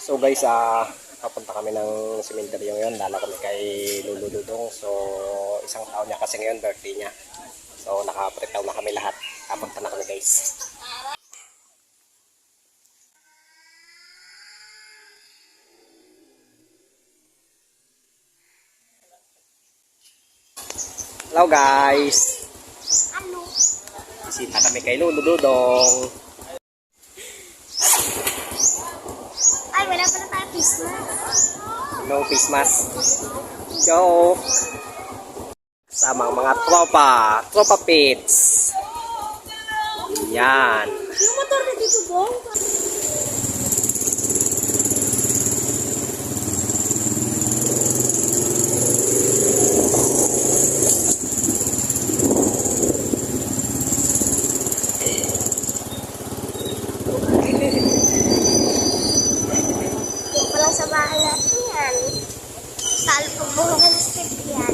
So guys, papunta kami ng sementeryo ngayon. Lala kami kay Lolo Dudong. So, isang taon niya kasi ngayon, birthday niya. So, nakapretaw na kami lahat. Papunta na kami guys. Hello guys! Ano? Bisita kami kay Lolo Dudong. Ay, wala pa na tayo Christmas. No Christmas. Joke! Sama ang mga tropa pits. Yan. Yung motor na dito, Bong. Yung palang sa bahay natin yan. Talo pag buhungan ng step yan.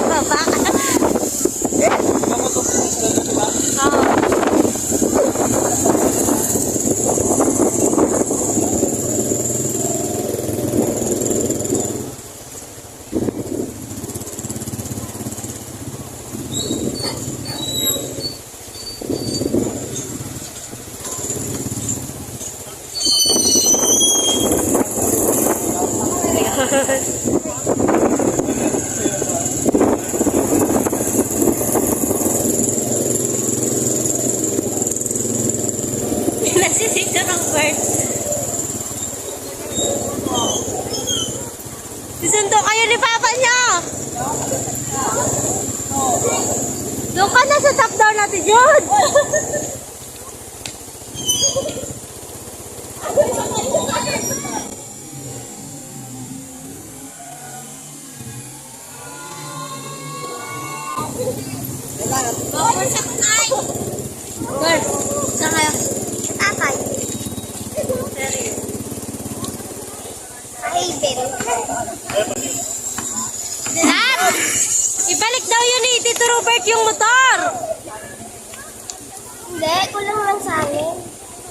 Baba ka. Nasisita ng birds. Susundo kayo ni Papa niyo. Doon ka na sa top down natin, Jude. Girl, saan kayo? Sa tatay. Haven. Dad! Ibalik daw yun ni Tito Robert yung motor! Hindi, kulang lang sa hangin.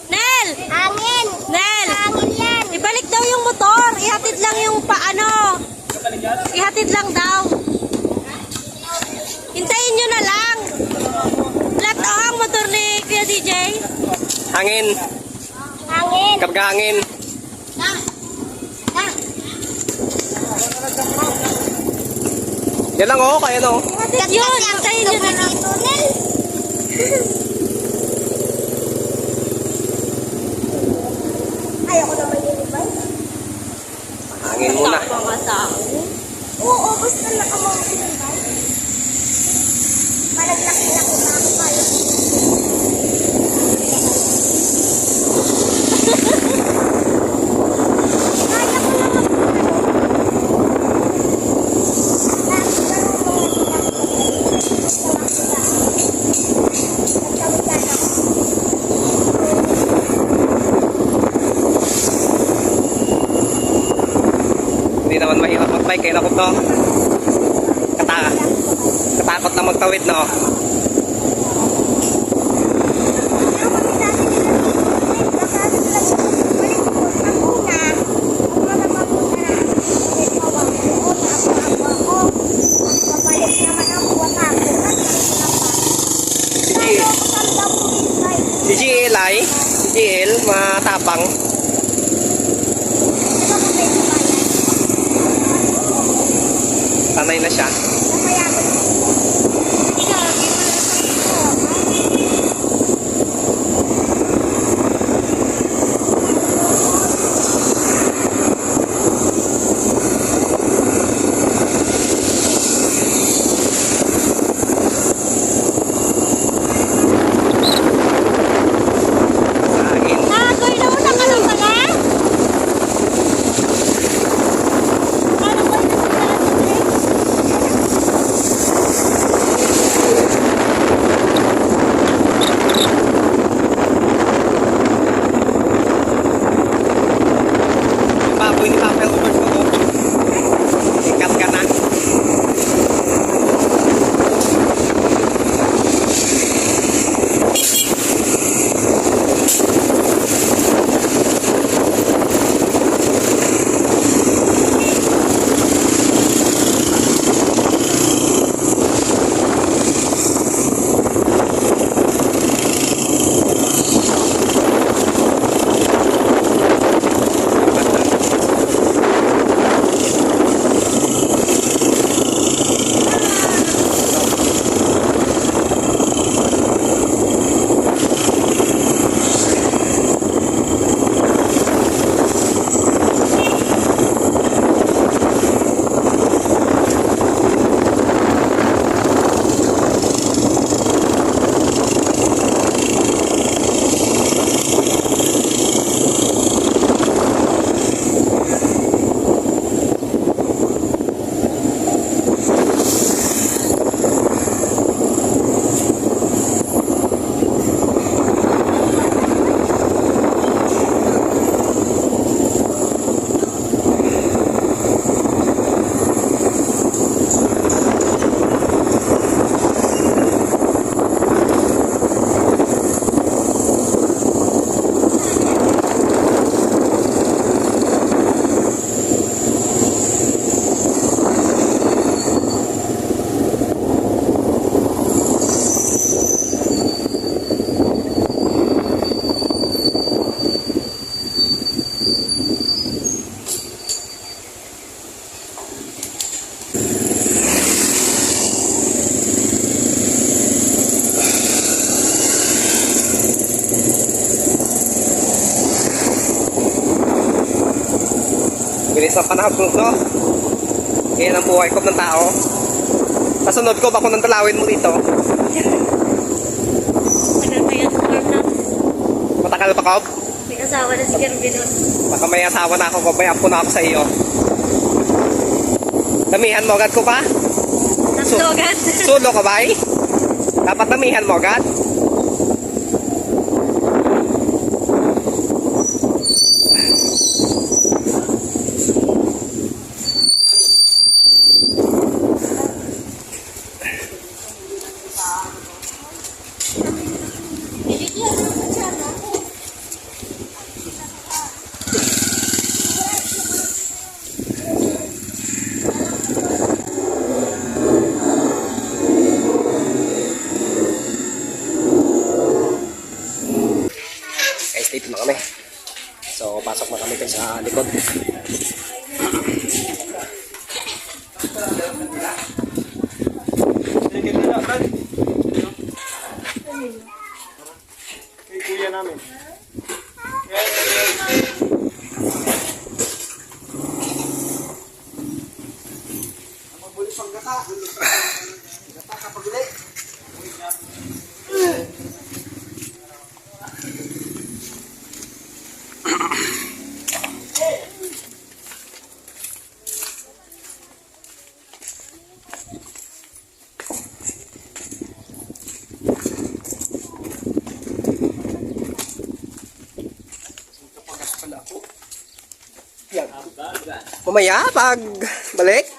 Nel! Hangin! Nel! Hangin yan! Ibalik daw yung motor! Ihatid lang yung paano! Ihatid lang daw! Hintayin nyo na lang! Flat ang motor ni Kuya DJ. Hangin. Hangin. Karga hangin. Yan lang kaya no. Yun, hintayin nyo na lang. Ayoko naman yun, diba? Hangin muna. Oo, basta nakamawag yun, diba? Malaglakin na kung nakapalo. Hindi naman mahirap mag-bike. Kaya nakot no. Katakot na magtawid no. Si GL ay, si GL matapang. Sanay na siya. Bilis ng panahon no? Yan ang buhay ko ng tao. Kasunod ko, bako nang dalawin mo dito. Tagal pa yan sa farm na. Matagal pa ka? May asawa na si Kervin. Baka may asawa na ako, may apo na ako sa iyo. Damihan mo agad ko pa? Tatlo agad. Sulo ka ba eh? Dapat damihan mo agad? Guys, dito na kami. So, pasok na kami guys sa likod. Kay kuya namin. Magbuli pang gata. Gata kapag uli. Yan. Mamaya, pag balik.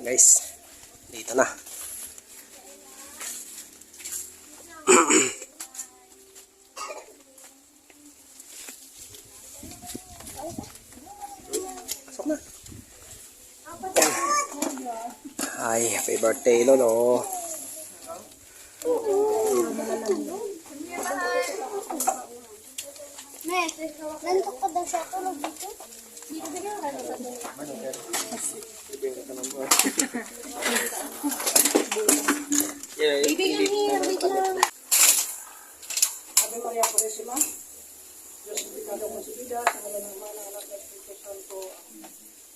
Guys, dito na. Pasok na. Ay, happy birthday, Lolo. Nantok ka daw siya tulog dito. Dito ba yung Ibigay niya, wait lang. Ave Maria Purísima. Justificado concebida sa ngalan ng Ama, ng Anak, ng Espiritu Santo.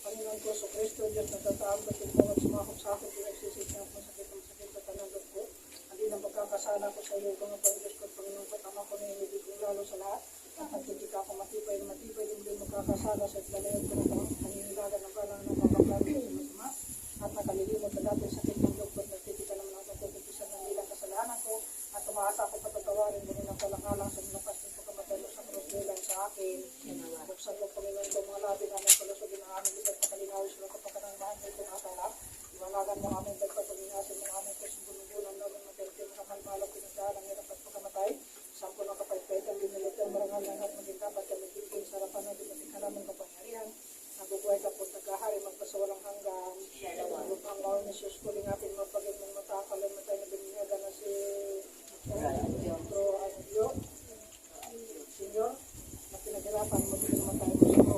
Panginoon ko sa Kristo, Diyos na tataang katulong at sumakop sa akin, pinagsisit niya ako sakit ang sakit sa tanandok ko. Hindi na pagkakasala ko sa iyo, mga Panginoon ko, Panginoon ko, tama ko na hindi ko lalo sa lahat. At nagtitika ako matibay, hindi magkakasala sa itlalayan ko ng paninilagan ng balang ng makaplano sa masama. At nakalilimot sa dati sakit ng loob ko, nagtitika naman ako pagkukupisan ng ilang kasalanan ko. At tumaasa ako patatawarin mo rin ang palang-alang sa malakas ng pagkamatalo sa krus bilang sa akin. Buksan mo, Panginoon ko, mga labi namin palusogin ang aming lipat pakalinawin sa mga kapakanang ko itong akala. Iwalagan mo aming pagpapalinasin mo aming kusumbunugunan namin materte mga kalmalak pinagdaan ang hirap at pagkamatay. Sampo ng kapagpaitan, dinilit ang marangal ng at maging dapat kami tingin sa harapan ng dumating ka naman kapangyarihan. Nabubuhay ka po nagkahari, magpasawalang hanggang. Ang mga ni Jesus, kuling atin mapagin ng matakal ang matay na binyaga na si Senyor, na pinaghirapan mo din naman tayo sa iyo.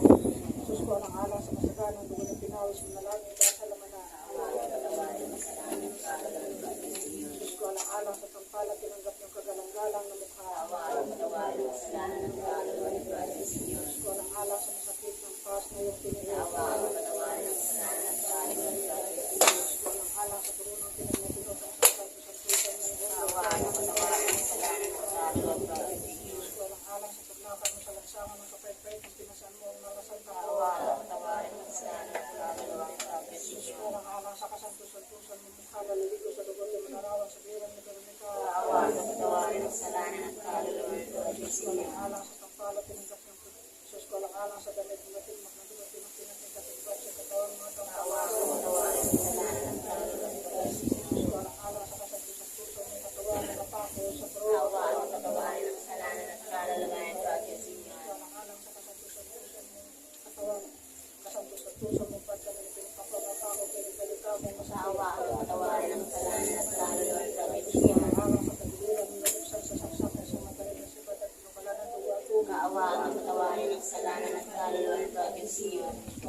Jesus ko ang alang sa masaganang dugo ng pinawis mo na langit at salaman na. Jesus ko ang alang sa tampala, tinanggap yung kagalang-galang na mukha. Jesus ko ang alang sa masakit ng pas na yung tinigil. Jesus ko ang alang sa turunong tinigil sa santusan ng Diyos ko ang alang sa paglakad mo sa lansangan ng kapaypay kung pinasan mo ang mga santa ko. Diyos ko ang alang sa kasantusan-tusan mo mukha laliligo sa lugar ng manarawan sa biran ni Veronica. Diyos ko ang alang sa tampala tinanggap ng Diyos ko ang alang sa damit ng matigmak na dumating ng pinating katibad sa katawan mga tampala.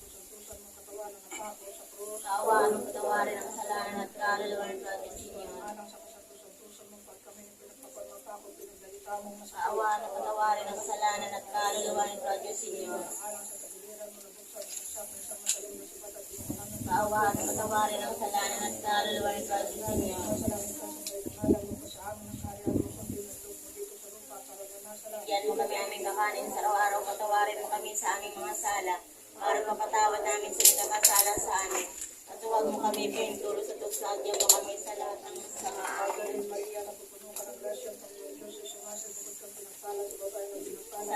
kasantusan mong katawan na napako sa krus. Kaawaan mo patawarin ang kasalanan at kaluluwa ng Diyos Senyor. Alang sa kasantusan mong pag kami pinagpapanapako, pinagdalita mong masakit. Kaawaan mo patawarin ang kasalanan at kaluluwa ng Diyos Senyor. Alang sa kabiliran mo nabuksan sa isang masalim na sibat at pinakanan. Kaawaan mo patawarin ang kasalanan at kaluluwa ng Diyos Senyor. Salamin ka sa may nangalan mo ka sa amin ang karya mo sa pinagdog mo dito sa lupa para ganasala. Bigyan mo kami aming kakanin sa araw-araw, patawarin mo kami sa aming mga sala, para mapatawad namin sa nagkakasala sa amin. At huwag mo kami pintulo sa tukso at mo kami sa lahat ng masama. Magaling Maria, napupuno ka ng grasya, ang Panginoon Diyos, ay sumasagot kang pinagpala sa babae ng pinagpala.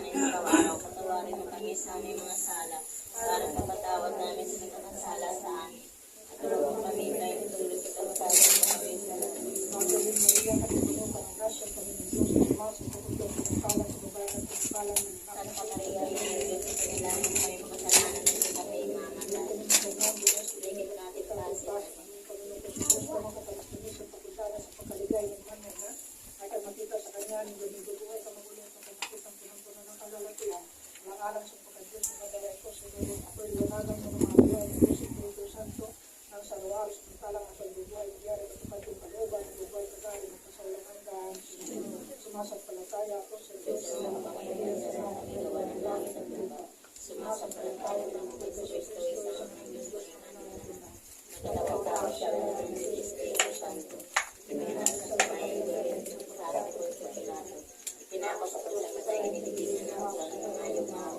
sa aming mga sala, para mapatawad namin sa nagkakasala sa amin. At huwag kami tayo tutulog sa kamasala sa kami sa Magdalene Maria, katulong ka ng grasya, Panginoon Diyos, sumasok sa kutong pinagkalan sa babae at pinagkalan ng Santa Maria, Ina sa kailangan kami makasalanan at kami mamatay. Ligid natin kasi ay makita sa kanya ng ganito buhay ka magulang sa pagkakitang pinagpunan ng kalalatian ng alam sa pagkadyos ng kadalay ko sa Diyos ako'y liwanagan mo ng mga buhay ng Diyos Espiritu Santo ng saluwaros ng talang at ang bubuhay ng yari at tupad yung kalooban ng bubuhay kagaling ng kasawalang hanggang sumasampalataya ako sa Diyos sa mga pangyayaran sa mga pangyayaran ng langit at lupa sumasampalataya ng buhay sa Kristo sa mga Diyos na nagdalawang tao siya ng Espiritu Santo. Pinanas sa bayan sa harap ko sa Pilato. Tinako sa pagkamatay, inilibing na ako ng mga ayaw-maw.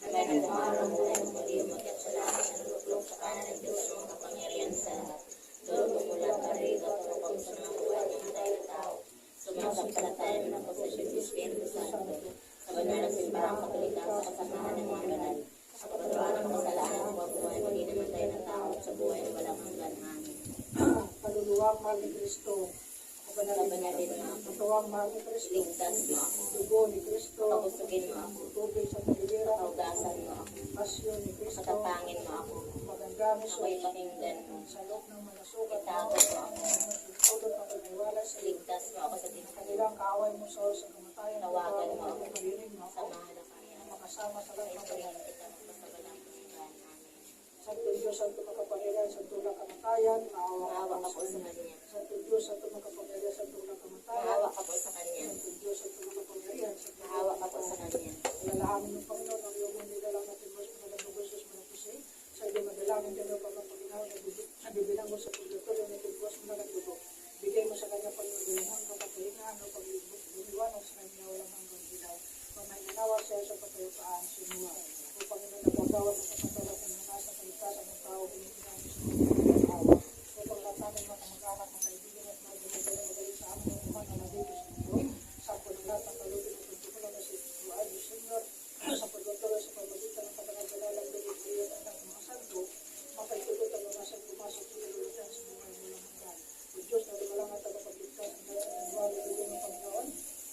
Agad na dumaraw mo tayo ng pag-iumag at salamat na luklok sa kanan ng Diyos ng mga kapangyarihan sa lahat. Tulog mula pa rin at tulog sa mga buhay ng matay na tao. Sumasampalataya na ako sa Diyos Espiritu Santo. Sa banal na simbahang Katolikang sa kasamahan ng mga banal. Sa kapatuan ng kasalanan ng mga buhay maging namatay na tao at sa buhay na walang hanggan. Amen. kaluluwang mahal ni Kristo Kabanalin mo ako. katuwang mahal ni Kristo Ligtas mo ako. dugo ni Kristo Pagusugin mo ako. tubig sa pagiliran Kaugasan mo ako. pasyon ni Kristo Matatangin mo ako. magandang Ako'y Isus pakinggan mo. sa loob ng mga sugat Itakot mo ako. tulad ng pagniwala sa iyo Ligtas mo ako sa dinakalilang. kanilang kaaway mo sa kamatayan Tawagan mo ako. pagdirin mo Sa ako mahalakayan. makasama sa Sa lahat ng ituloy kita magpasabalang kasigahan namin. Santo Diyos, Santo Makapangyarihan, Santo ng Kamatayan, Maawa maawa ka po sa Kanya. Santo Diyos, Santo Makapangyarihan, Santo ng Kamatayan, Maawa ka po sa Kanya. Santo Diyos, Santo Makapangyarihan, Santo Maawa ka po sa Kanya. Alalahanin ng Panginoon, ang iyong hindi lang natin Diyos, pinagandang Diyos, manapusin, sa iyong madalangin din ang pagpapaginaw na bibilang mo sa purgatorio na Diyos mo na dugo. Bigay mo sa kanya pagmagalingan, pagpapahingaan, o pagliwanag sa kanya walang hanggang ilaw. Kung may nanawa siya sa patayapaan, sinuwa. O Panginoon, nagagawa mo sa patalat ng nasa kaligtasan ng tao, binigyan mo sa mga awa. O paglatanin mo ng mag-anak ng kaibigan at magaling sa amin ng mga nalagay sa mundo. Sa paglalat ng kalugin ng pagtukulan na si Buhay, O Senyor, sa pagtutuloy sa pagbagitan ng katangag-dalalang David Maria at ang mga santo, makaitugot ang mga santo pumasok sa kalulutan sa buhay mo ng hanggan. O Diyos na lumalang at tagapagligtas ang lahat ng mga bibigyan ng Panginoon,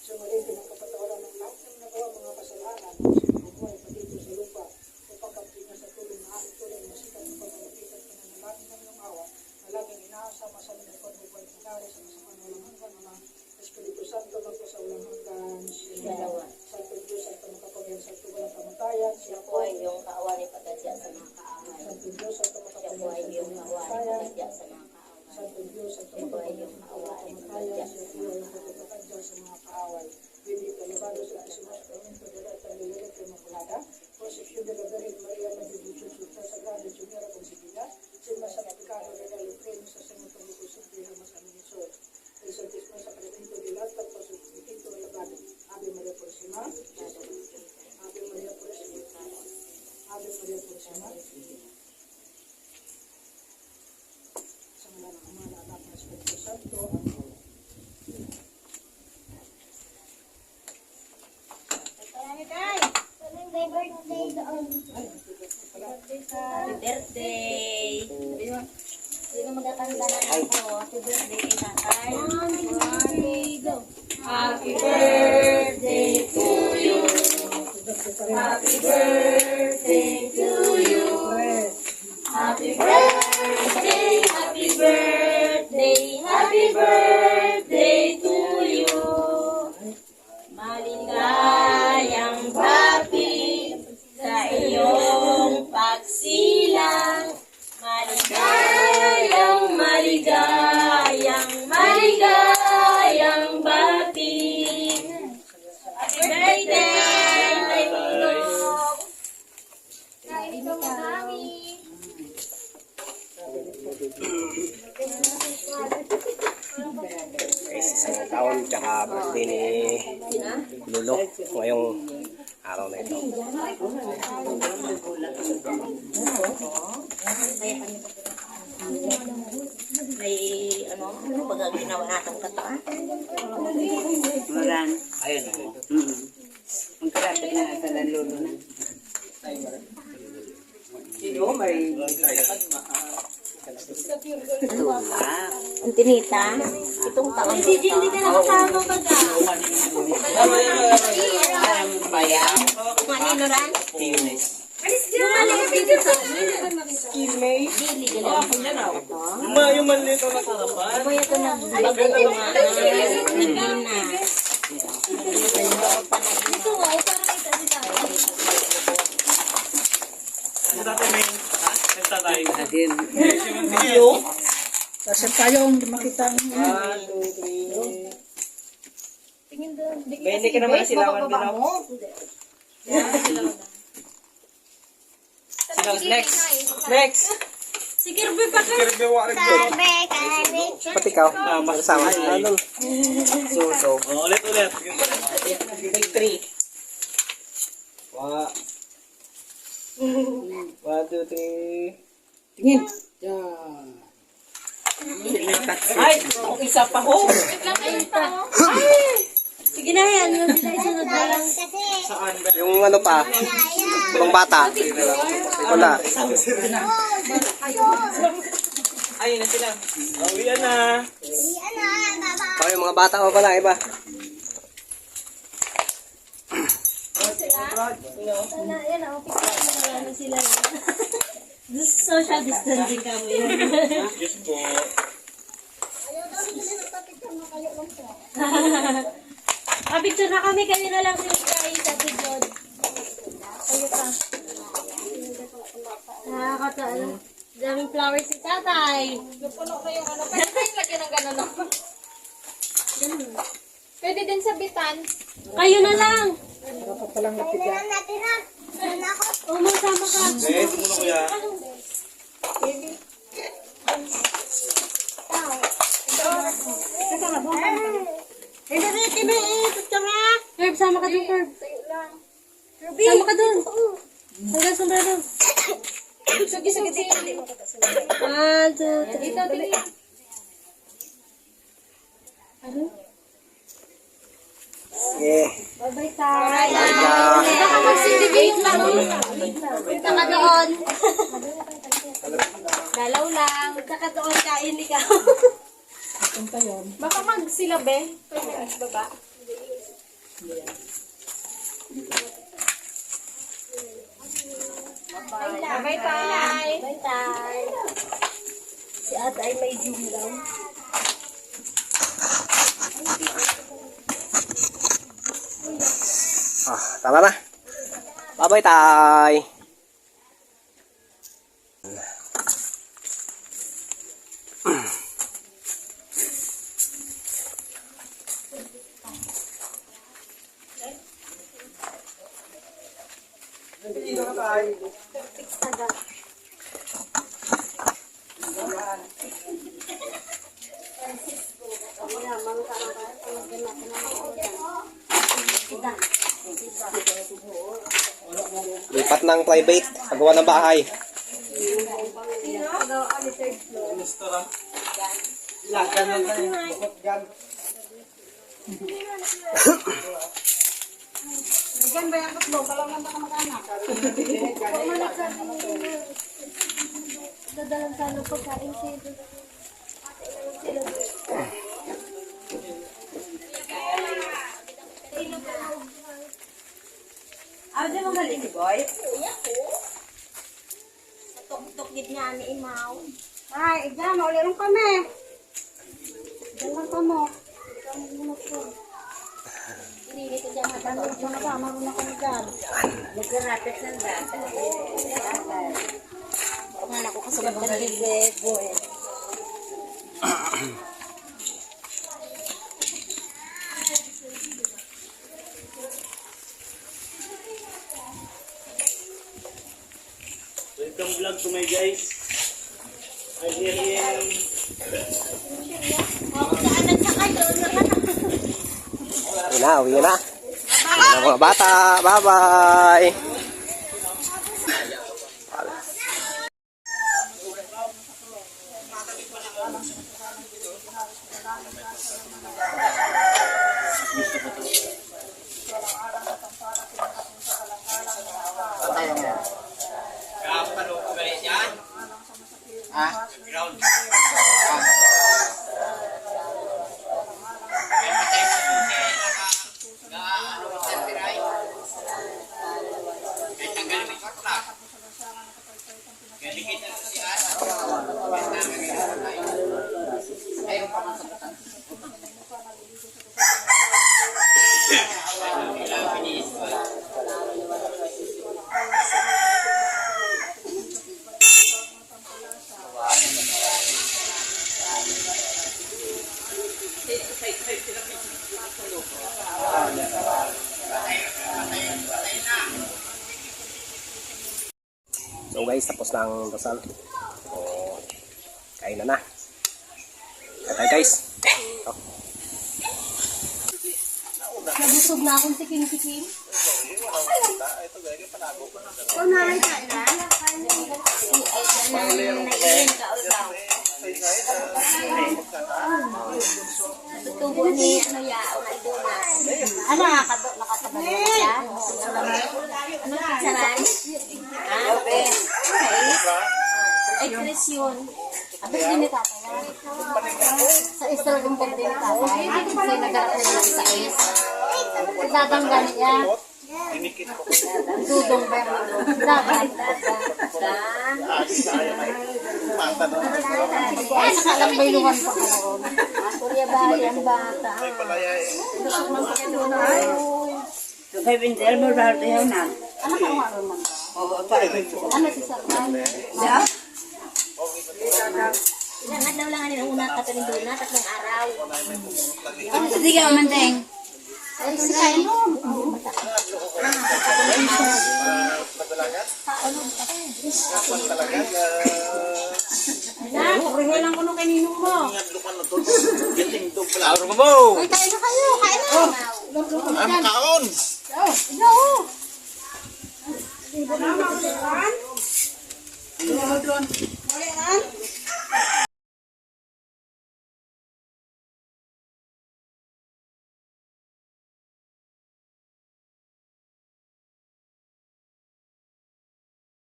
sa mali pinagkapatawaran ng lahat ng nagawa mga kasalanan, o sa buhay patito sa lupa, upang kampinya sa tulong na aming tulong na sikat ng pagkamagitan ka na nalangin ng iyong awa, na laging inaasama sa mga pagbubuhay ng gari sa masamang walang hanggan naman, Espiritu Santo magpasawalang hanggan, Dalawa. Santo Diyos, Santo Makapangyarihan, Santo Walang Kamatayan, Siya po ay iyong kaawa ni pagkadya sa mga kaaway. Santo Diyos, Santo Siya po ay Makapangyarihan, iyong Santo kaawa ni Kamatayan, pagkadya sa mga kaaway. Santo Diyos, Santo Siya po ay iyong Makapangyarihan, kaawa ni Santo pagkadya Kamatayan, sa Siya po mga ay kaaway. pagkakadya sa mga kaaway. Bibig alabado sa Christmas, Pamento de la Talilera Inmaculada, Concepción de la Virgen María, Medellín, Sulta Sagrada, Juniora Concebida, sin más aplicado de la Lucrecia, sa Señor Pagkuko Simple, mas Aminisor. El Santísimo Sacramento del Altar, por su Espíritu alabado. Ave María Purísima, Ave María Purísima, Ave María Purísima. Sa ngalan ng Ama, ng Anak, ng Espiritu Santo. Amen. Parang may birthday doon. Happy birthday! Sabi mo, sino magkakanta na ako? Happy birthday kay tatay. Happy birthday to you. Happy birthday to you. Happy birthday, happy birthday, happy birthday to you. Maligayang papi sa iyong pagsilang. Maligayang, maligayang, maligayang papi. Happy birthday, Taylog! Kain ito kami. Guys, isang taon, tsaka birthday ni Lolo ngayong araw na ito. May ano baga ginawa natong kataan? Maran. Ayun. Ang karapit na nasa lolo na. Ang tinita. Itong taon. Hindi ka nakasama ba ka? Maninuran? Yung maliit dito sa Yung maliit na nasarapan. Kuya ko na bagay ko nga. Nagina. Ito nga, para kita si tatay. Sa tatay may nagtatay. Kasi tayong makita ang Tingin doon. Hindi ka naman silawan din ako. Next. Next. Si Kirby pa ka. Pati ikaw. Kasama. Ano? So. Ulit. Big 3. 1, 2, 3. tingin. Ay, isa pa ho. Sige na yan. Yung sila isunod na lang. Yung ano pa? Ibang bata. Wala. Ayun na sila. Uwian na. Oh, yung mga bata ko pala, iba. Yan ako. Picture na lang sila. Social distancing kami. Yes po. Picture na kami. Kami na lang sila kay Tati Jod. Ano pa? Nakakatawa. Daming flowers si tatay. Napuno na yung ano. Pwede tayong lagyan ng gano'n, no? Pwede din sa bitan. Kayo na lang. Dapat palang napigyan. Masama ka. Eh, tumulo ko ya. Herb, sama ka dun, Herb. Sama ka dun. Hanggang sombrero. Sige. 1, 2, 3. Dito, dili. Sige. Bye-bye, tay. Bye. Dito ka mag-celebrate lang. Punta ka doon. Dalaw lang. Punta ka doon, kain ikaw. Baka magsilabe. Pwede ang baba. Bye, tay. Bye, tay. Si ate ay may zoom daw. Tama na. Bye-bye, tay. Lipat ng private. Pagawa ng bahay. Lakan na tayo. Diyan ba yung tatlo? Kalaman ba ka mag-anak? Dadalang sana pagkain siya. Ano mo galing si Boy? Tok-tok gid nga ni Imaw. Ay, diyan, maulirong kami. Diyan lang ka mo. Hindi ko dyan matalo. Diyan na ka, marunong kami dyan. Magkarapit sa data. Mga ko kasabot ng bibego eh. Welcome vlog to my guys. I'm here in Daanan sa kayo. Uwi na. Ang mga bata. Bye-bye. Kapalo ko ba yan? So guys, tapos na ang dasal. So, kain na na. Okay guys. Oh. Nabusog na akong tikim-tikim. Kung namin kain na? Tutubo ni ano ya, ano nakataba na siya? Ano saran? Okay. Ay, Chris yun. Abis din ni tatay na. Sa isla yung pwede ni tatay. Kasi nag-aaral na sa is. Dadanggan niya. Dudong ba yung dagat? Ay, nakalambay luwan pa ka na ron. Kurya ba yung bata? Busok ng pagkalunan. Kay Bindel, mo ba ito na? Ano ka nga ron man? Ano si Sarman? Ilang adlaw lang ang una katalinduna, 3 araw. Hindi ka mamanteng. Ay, si Kaino. Kuriho lang ko nung kanino mo. Ay, kain na kayo. Kain na. Ay, makaon! Ikaw.